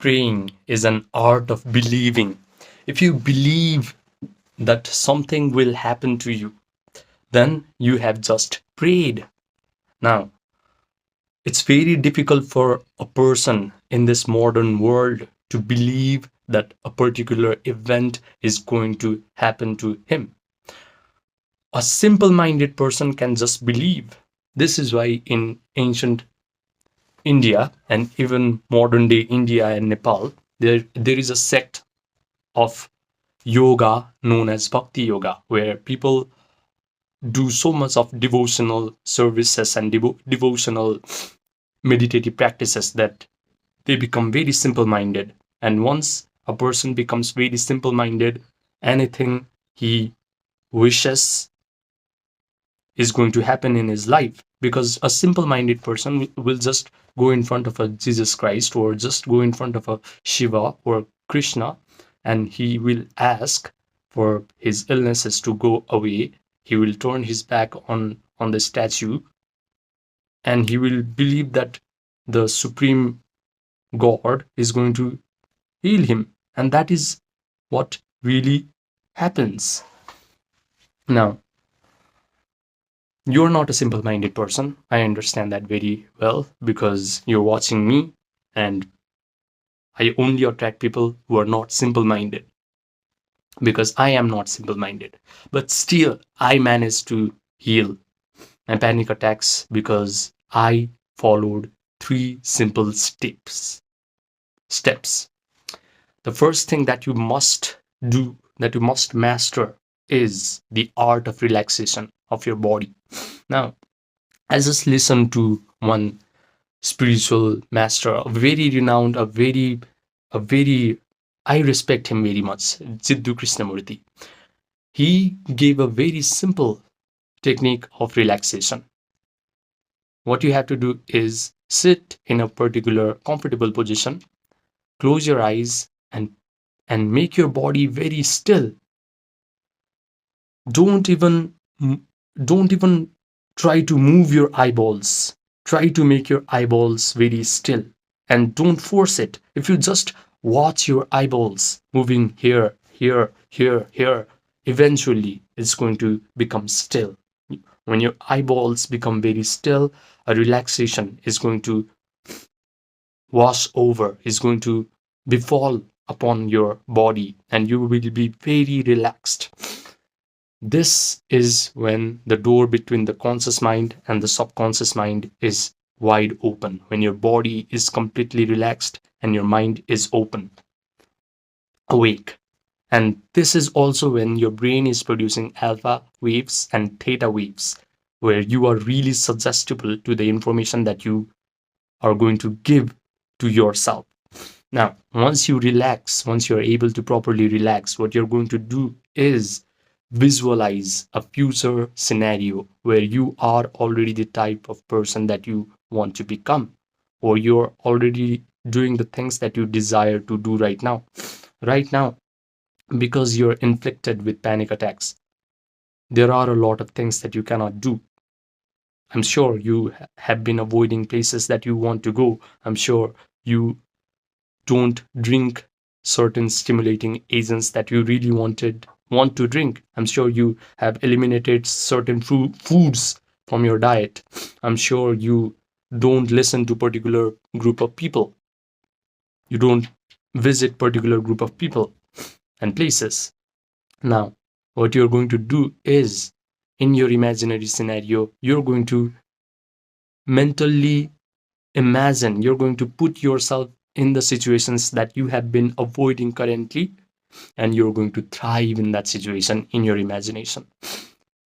praying is an art of believing. If you believe that something will happen to you, then you have just prayed. Now, it's very difficult for a person in this modern world to believe that a particular event is going to happen to him. A simple minded person can just believe. This is why in ancient India and even modern day India and Nepal, there is a sect of yoga known as Bhakti Yoga, where people do so much of devotional services and devotional meditative practices that they become very simple minded. And once a person becomes very simple minded, anything he wishes is going to happen in his life, because a simple minded person will just go in front of a Jesus Christ or just go in front of a Shiva or Krishna, and he will ask for his illnesses to go away. He will turn his back on the statue, and he will believe that the supreme God is going to heal him, and that is what really happens. Now, you're not a simple minded person. I understand that very well because you're watching me, and I only attract people who are not simple minded because I am not simple minded. But still, I managed to heal my panic attacks because I followed three simple steps. Steps. The first thing that you must do, that you must master, is the art of relaxation of your body. Now, I just listened to one spiritual master, a very renowned, a very, I respect him very much, Jiddu Krishnamurti. He gave a very simple technique of relaxation. What you have to do is sit in a particular comfortable position, close your eyes, and make your body very still. Don't even don't even try to move your eyeballs. Try to make your eyeballs very still and don't force it. If you just watch your eyeballs moving here, here, here, here, eventually it's going to become still. When your eyeballs become very still, a relaxation is going to wash over, is going to befall upon your body, and you will be very relaxed. This is when the door between the conscious mind and the subconscious mind is wide open, when your body is completely relaxed and your mind is open, awake. And this is also when your brain is producing alpha waves and theta waves, where you are really suggestible to the information that you are going to give to yourself. Now, once you relax, once you're able to properly relax, what you're going to do is visualize a future scenario where you are already the type of person that you want to become, or you're already doing the things that you desire to do right now. Right now, because you're inflicted with panic attacks, there are a lot of things that you cannot do. I'm sure you have been avoiding places that you want to go. I'm sure you don't drink certain stimulating agents that you really want to drink. I'm sure you have eliminated certain foods from your diet. I'm sure you don't listen to particular group of people. You don't visit particular group of people and places. Now, what you're going to do is, in your imaginary scenario, you're going to mentally imagine, you're going to put yourself in the situations that you have been avoiding currently, and you're going to thrive in that situation in your imagination.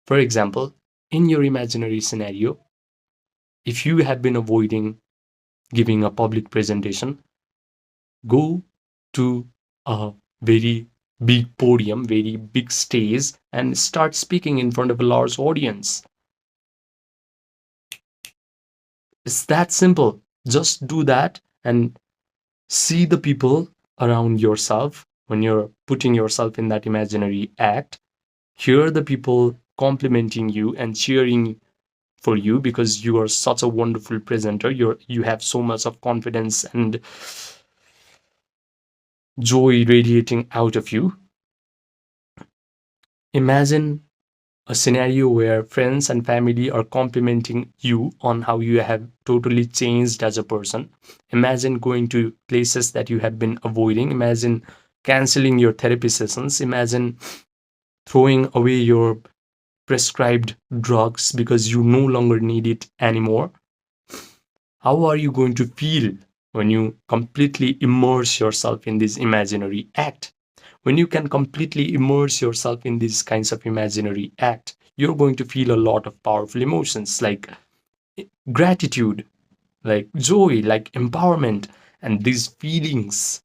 For example, in your imaginary scenario, if you have been avoiding giving a public presentation, go to a very big podium, very big stage, and start speaking in front of a large audience. It's that simple. Just do that and see the people around yourself when you're putting yourself in that imaginary act. Hear the people complimenting you and cheering for you because you are such a wonderful presenter. You have so much of confidence and joy radiating out of you. Imagine a scenario where friends and family are complimenting you on how you have totally changed as a person. Imagine going to places that you have been avoiding. Imagine canceling your therapy sessions. Imagine throwing away your prescribed drugs because you no longer need it anymore. How are you going to feel when you completely immerse yourself in this imaginary act? When you can completely immerse yourself in these kinds of imaginary act, you're going to feel a lot of powerful emotions like gratitude, like joy, like empowerment, and these feelings.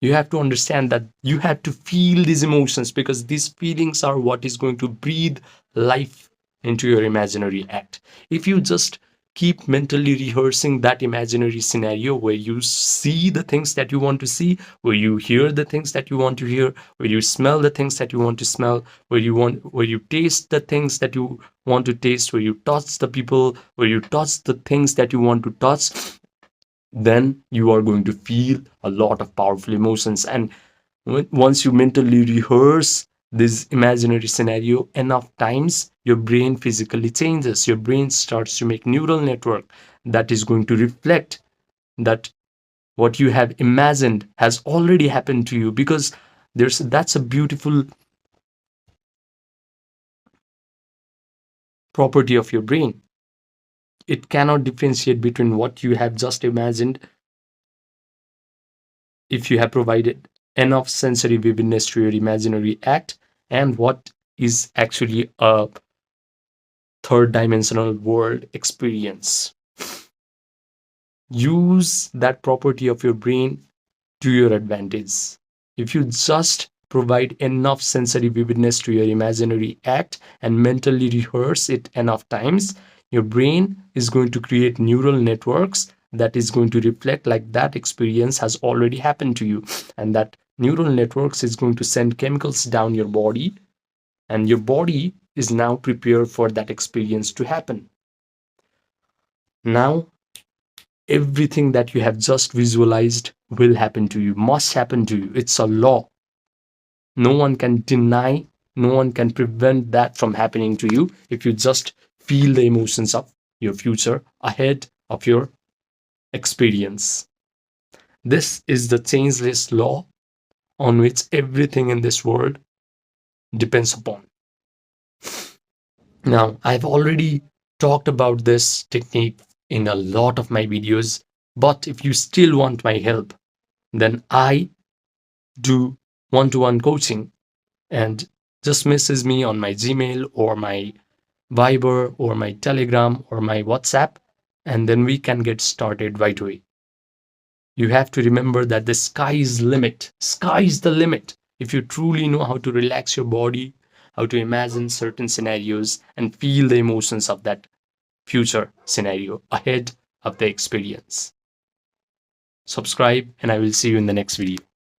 You have to understand that you have to feel these emotions because these feelings are what is going to breathe life into your imaginary act. If you just keep mentally rehearsing that imaginary scenario where you see the things that you want to see, where you hear the things that you want to hear, where you smell the things that you want to smell, where you taste the things that you want to taste, where you touch the people, where you touch the things that you want to touch, then you are going to feel a lot of powerful emotions. And once you mentally rehearse this imaginary scenario enough times, your brain physically changes. Your brain starts to make neural network that is going to reflect that what you have imagined has already happened to you, because that's a beautiful property of your brain. It cannot differentiate between what you have just imagined if you have provided enough sensory vividness to your imaginary act and what is actually a third dimensional world experience. Use that property of your brain to your advantage. If you just provide enough sensory vividness to your imaginary act and mentally rehearse it enough times, your brain is going to create neural networks that is going to reflect like that experience has already happened to you. And that neural networks is going to send chemicals down your body, and your body is now prepared for that experience to happen. Now, everything that you have just visualized will happen to you, must happen to you. It's a law. No one can deny, no one can prevent that from happening to you if you just feel the emotions of your future ahead of your experience. This is the changeless law on which everything in this world depends upon. Now, I've already talked about this technique in a lot of my videos, but if you still want my help, then I do one-to-one coaching, and just message me on my Gmail or my Viber or my Telegram or my WhatsApp, and then we can get started right away. You have to remember that the sky is limit. Sky is the limit. If you truly know how to relax your body, how to imagine certain scenarios and feel the emotions of that future scenario ahead of the experience. Subscribe, and I will see you in the next video.